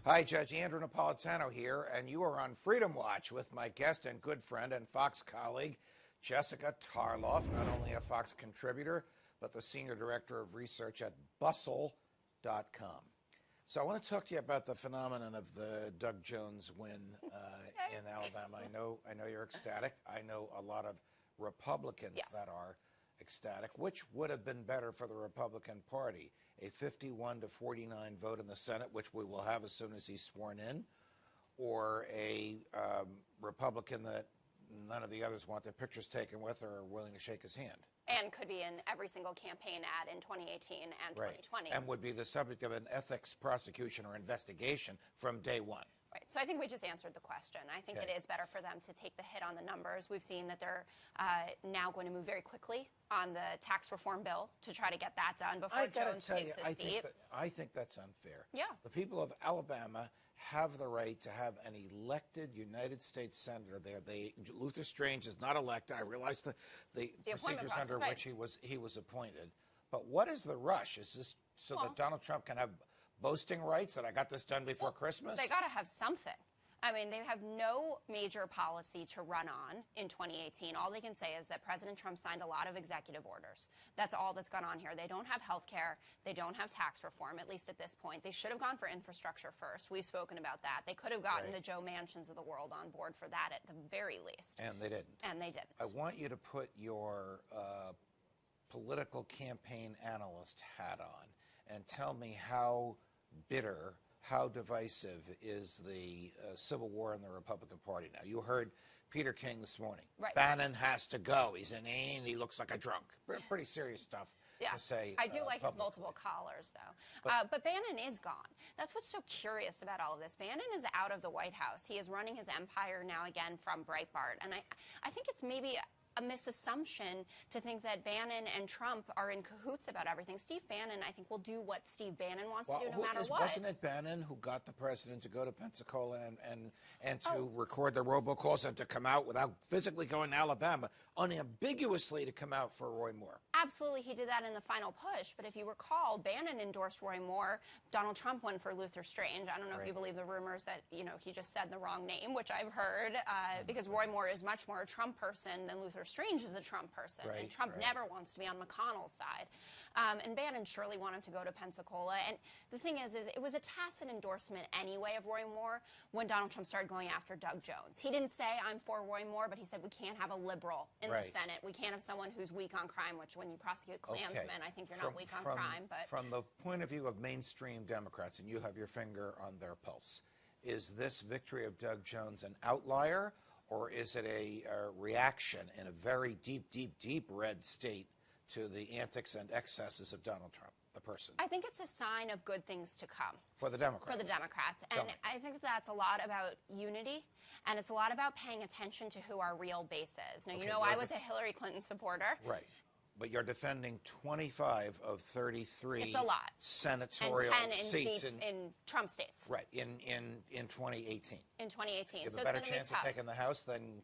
Hi, Judge Andrew Napolitano here, and you are on Freedom Watch with my guest and good friend and Fox colleague, Jessica Tarloff, not only a Fox contributor, but the Senior Director of Research at Bustle.com. So I want to talk to you about the phenomenon of the Doug Jones win in Alabama. I know you're ecstatic. I know a lot of Republicans that are ecstatic. Which would have been better for the Republican Party? A 51-49 vote in the Senate, which we will have as soon as he's sworn in, or a Republican that none of the others want their pictures taken with or are willing to shake his hand? And could be in every single campaign ad in 2018 and 2020. And would be the subject of an ethics prosecution or investigation from day one. Right. So I think we just answered the question. I think it is better for them to take the hit on the numbers. We've seen that they're now going to move very quickly on the tax reform bill to try to get that done before Jones takes his seat. I think that's unfair. Yeah. The people of Alabama have the right to have an elected United States senator there. Luther Strange is not elected. I realize the procedures under which he was appointed. But what is the rush? Is this so that Donald Trump can have boasting rights that I got this done before Christmas? They got to have something. I mean, they have no major policy to run on in 2018. All they can say is that President Trump signed a lot of executive orders. That's all that's gone on here. They don't have health care. They don't have tax reform, at least at this point. They should have gone for infrastructure first. We've spoken about that. They could have gotten the Joe Manchins of the world on board for that at the very least. And they didn't. And they didn't. I want you to put your political campaign analyst hat on and tell me how bitter, how divisive is the Civil War in the Republican Party now? You heard Peter King this morning. Right. Bannon has to go. He's inane. He looks like a drunk. Pretty serious stuff to say. I do like his multiple collars, though. But Bannon is gone. That's what's so curious about all of this. Bannon is out of the White House. He is running his empire now again from Breitbart. And I think it's maybe a misassumption to think that Bannon and Trump are in cahoots about everything. Steve Bannon, I think, will do what Steve Bannon wants to do no matter what. Wasn't it Bannon who got the president to go to Pensacola and to record the robocalls and to come out without physically going to Alabama, unambiguously to come out for Roy Moore? Absolutely, he did that in the final push. But if you recall, Bannon endorsed Roy Moore. Donald Trump went for Luther Strange. I don't know if you believe the rumors that, he just said the wrong name, which I've heard, because Roy Moore is much more a Trump person than Luther Strange is a Trump person, and Trump never wants to be on McConnell's side. And Bannon surely wanted to go to Pensacola. And the thing is it was a tacit endorsement anyway of Roy Moore when Donald Trump started going after Doug Jones. He didn't say, I'm for Roy Moore, but he said, we can't have a liberal in the Senate. We can't have someone who's weak on crime, which when you prosecute Klansmen, I think you're not weak on crime. But from the point of view of mainstream Democrats, and you have your finger on their pulse, is this victory of Doug Jones an outlier? Or is it a reaction in a very deep, deep, deep red state to the antics and excesses of Donald Trump, the person? I think it's a sign of good things to come. For the Democrats? For the Democrats. And I think that's a lot about unity, and it's a lot about paying attention to who our real base is. Now, I was a Hillary Clinton supporter. Right. But you're defending 25 of 33 it's a lot. Senatorial and 10 seats in Trump states. Right, in 2018. In 2018. You have so a better chance of taking the House than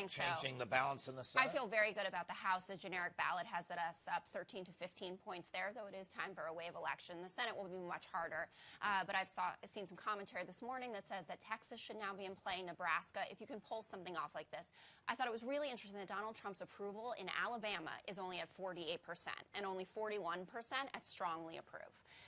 changing the balance in the Senate? I feel very good about the House. The generic ballot has us up 13 to 15 points there, though it is time for a wave election. The Senate will be much harder. But I've seen some commentary this morning that says that Texas should now be in play, Nebraska, if you can pull something off like this. I thought it was really interesting that Donald Trump's approval in Alabama is only at 48% and only 41% at strongly approve.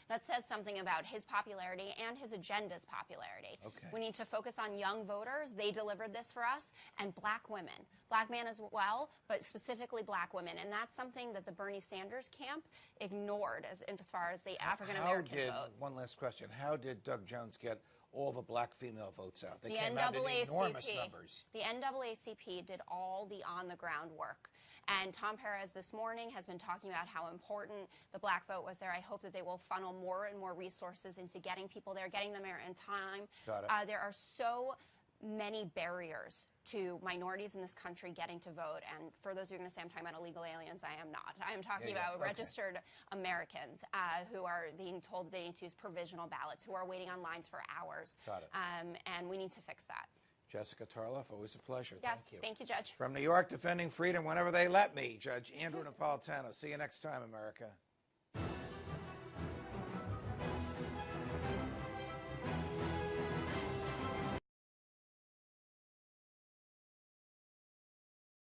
That says something about his popularity and his agenda's popularity. We need to focus on young voters. They delivered this for us. And black women. Black men as well, but specifically black women. And that's something that the Bernie Sanders camp ignored as far as the African-American vote. One last question. How did Doug Jones get all the black female votes out? They came out in enormous numbers. The NAACP did all the on-the-ground work. And Tom Perez this morning has been talking about how important the black vote was there. I hope that they will funnel more and more resources into getting people there, getting them there in time. Got it. There are so many barriers to minorities in this country getting to vote. And for those who are going to say I'm talking about illegal aliens, I am not. I am talking about registered Americans who are being told they need to use provisional ballots, who are waiting on lines for hours. Got it. And we need to fix that. Jessica Tarloff, always a pleasure. Yes, thank you. Thank you, Judge. From New York, defending freedom whenever they let me, Judge Andrew Napolitano. See you next time, America.